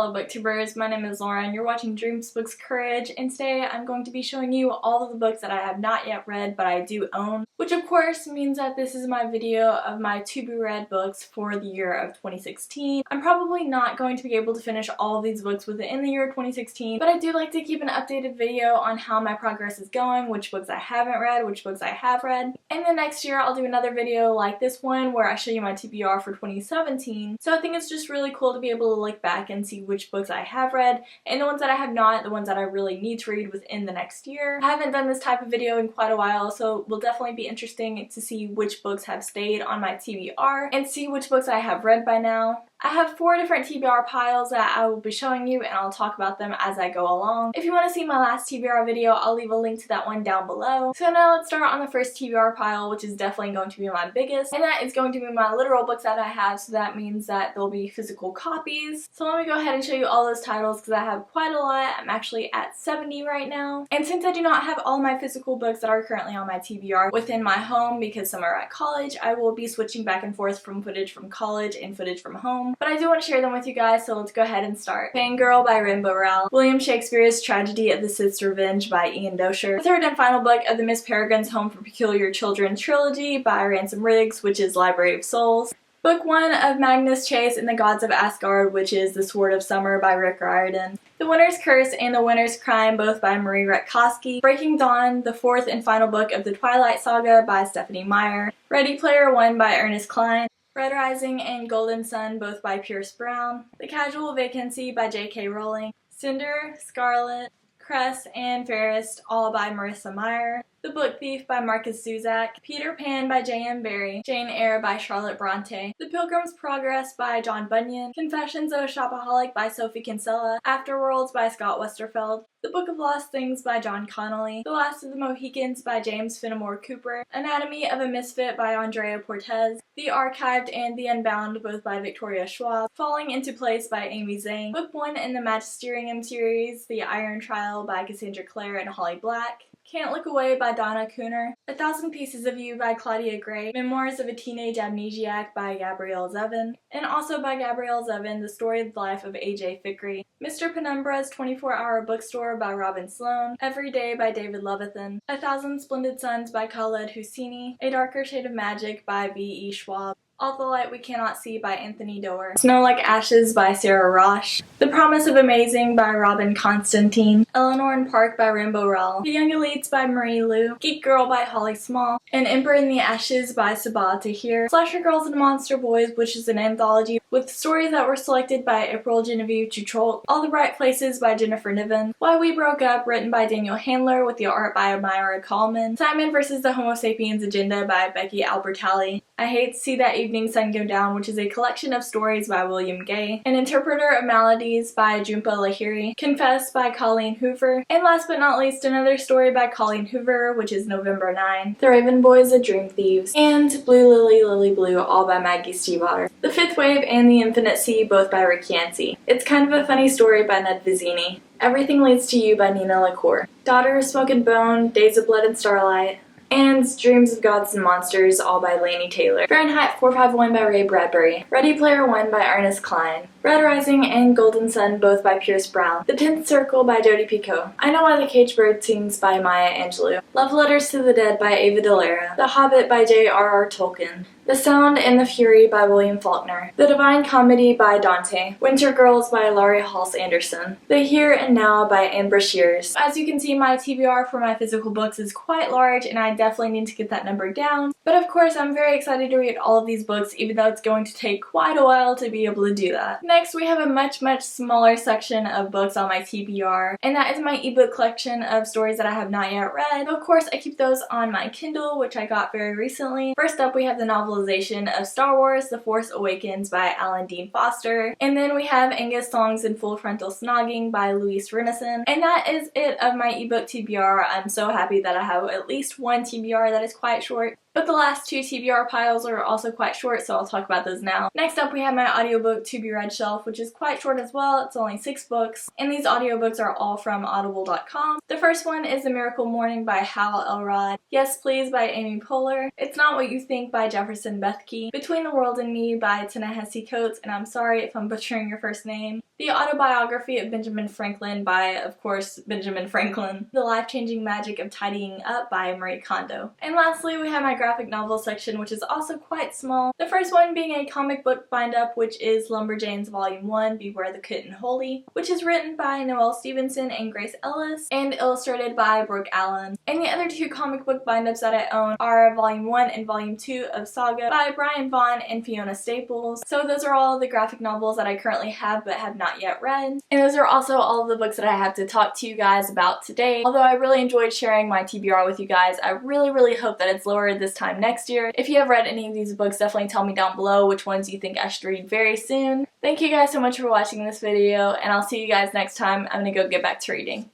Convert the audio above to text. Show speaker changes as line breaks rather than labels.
fellow booktubers, my name is Lauren. You're watching Dreams Books Courage, and today I'm going to be showing you all of the books that I have not yet read but I do own, which of course means that this is my video of my to-be-read books for the year of 2016. I'm probably not going to be able to finish all of these books within the year of 2016, but I do like to keep an updated video on how my progress is going, which books I haven't read, which books I have read. And then next year I'll do another video like this one where I show you my TBR for 2017. So I think it's just really cool to be able to look back and see which books I have read, and the ones that I have not, the ones that I really need to read within the next year. I haven't done this type of video in quite a while, so it will definitely be interesting to see which books have stayed on my TBR and see which books I have read by now. I have 4 different TBR piles that I will be showing you, and I'll talk about them as I go along. If you want to see my last TBR video, I'll leave a link to that one down below. So now let's start on the first TBR pile, which is definitely going to be my biggest, and that is going to be my literal books that I have, so that means that there'll be physical copies. So let me go ahead and show you all those titles because I have quite a lot. I'm actually at 70 right now. And since I do not have all my physical books that are currently on my TBR within my home because some are at college, I will be switching back and forth from footage from college and footage from home. But I do want to share them with you guys, so let's go ahead and start. Fangirl by Rainbow Rowell, William Shakespeare's Tragedy of the Sith's Revenge by Ian Doescher, the third and final book of the Miss Peregrine's Home for Peculiar Children trilogy by Ransom Riggs, which is Library of Souls. Book 1 of Magnus Chase and the Gods of Asgard, which is The Sword of Summer by Rick Riordan. The Winter's Curse and The Winter's Crime, both by Marie Retkoski. Breaking Dawn, the fourth and final book of the Twilight Saga by Stephenie Meyer. Ready Player One by Ernest Cline. Red Rising and Golden Sun, both by Pierce Brown. The Casual Vacancy by J.K. Rowling. Cinder, Scarlet, Cress, and Fairest, all by Marissa Meyer. The Book Thief by Marcus Zusak. Peter Pan by J.M. Barrie. Jane Eyre by Charlotte Bronte. The Pilgrim's Progress by John Bunyan. Confessions of a Shopaholic by Sophie Kinsella. Afterworlds by Scott Westerfeld. The Book of Lost Things by John Connolly. The Last of the Mohicans by James Fenimore Cooper. Anatomy of a Misfit by Andrea Portes. The Archived and The Unbound, both by Victoria Schwab. Falling into Place by Amy Zhang. Book 1 in the Magisterium series, The Iron Trial by Cassandra Clare and Holly Black. Can't Look Away by Donna Cooner. A Thousand Pieces of You by Claudia Gray. Memoirs of a Teenage Amnesiac by Gabrielle Zevin. And also by Gabrielle Zevin, The Story of the Life of A.J. Fikry. Mr. Penumbra's 24-Hour Bookstore by Robin Sloan. Every Day by David Levithan. A Thousand Splendid Suns by Khaled Hosseini. A Darker Shade of Magic by V.E. Schwab. All the Light We Cannot See by Anthony Doerr. Snow Like Ashes by Sarah Rosh. The Promise of Amazing by Robin Constantine. Eleanor and Park by Rainbow Rowell. The Young Elites by Marie Lu. Geek Girl by Holly Small. And Emperor in the Ashes by Sabaa Tahir. Slasher Girls and Monster Boys, which is an anthology with stories that were selected by April Genevieve Chucholt. All the Right Places by Jennifer Niven. Why We Broke Up, written by Daniel Handler with the art by Myra Coleman. Simon vs. the Homo Sapiens Agenda by Becky Albertalli. I Hate to See That Evening Sun Go Down, which is a collection of stories by William Gay. An Interpreter of Maladies by Jhumpa Lahiri. Confess by Colleen Hoover. And last but not least, another story by Colleen Hoover, which is November 9. The Raven Boys, The Dream Thieves. And Blue Lily, Lily Blue, all by Maggie Stiefvater. The Fifth Wave and The Infinite Sea, both by Rick Yancey. It's Kind of a Funny Story by Ned Vizzini. Everything Leads to You by Nina LaCour. Daughter of Smoke and Bone, Days of Blood and Starlight. And Dreams of Gods and Monsters, all by Laini Taylor. Fahrenheit 451 by Ray Bradbury. Ready Player One by Ernest Cline. Red Rising and Golden Sun, both by Pierce Brown. The Tenth Circle by Jodi Picoult. I Know Why the Caged Bird Sings by Maya Angelou. Love Letters to the Dead by Ava Delara. The Hobbit by J.R.R. Tolkien. The Sound and the Fury by William Faulkner. The Divine Comedy by Dante. Winter Girls by Laurie Halse Anderson. The Here and Now by Anne Brashears. As you can see, my TBR for my physical books is quite large, and I definitely need to get that number down. But of course, I'm very excited to read all of these books, even though it's going to take quite a while to be able to do that. Next, we have a much smaller section of books on my TBR, and that is my ebook collection of stories that I have not yet read. Of course, I keep those on my Kindle, which I got very recently. First up, we have the novelization of Star Wars: The Force Awakens by Alan Dean Foster. And then we have Angus Songs in Full Frontal Snogging by Louise Renison. And that is it of my ebook TBR. I'm so happy that I have at least one TBR that is quite short. But the last 2 TBR piles are also quite short, so I'll talk about those now. Next up, we have my audiobook To Be Read shelf, which is quite short as well. It's only 6 books, and these audiobooks are all from audible.com. The first one is The Miracle Morning by Hal Elrod. Yes Please by Amy Poehler. It's Not What You Think by Jefferson Bethke. Between the World and Me by Ta-Nehisi Coates, and I'm sorry if I'm butchering your first name. The Autobiography of Benjamin Franklin by, of course, Benjamin Franklin. The Life-Changing Magic of Tidying Up by Marie Kondo. And lastly, we have my graphic novel section, which is also quite small. The first one being a comic book bind-up, which is Lumberjanes Volume 1, Beware the Kitten Holy, which is written by Noelle Stevenson and Grace Ellis, and illustrated by Brooke Allen. And the other two comic book bind-ups that I own are Volume 1 and Volume 2 of Saga by Brian Vaughan and Fiona Staples. So those are all the graphic novels that I currently have but have not yet read. And those are also all of the books that I have to talk to you guys about today. Although I really enjoyed sharing my TBR with you guys, I really hope that it's lower this time next year. If you have read any of these books, definitely tell me down below which ones you think I should read very soon. Thank you guys so much for watching this video, and I'll see you guys next time. I'm gonna go get back to reading.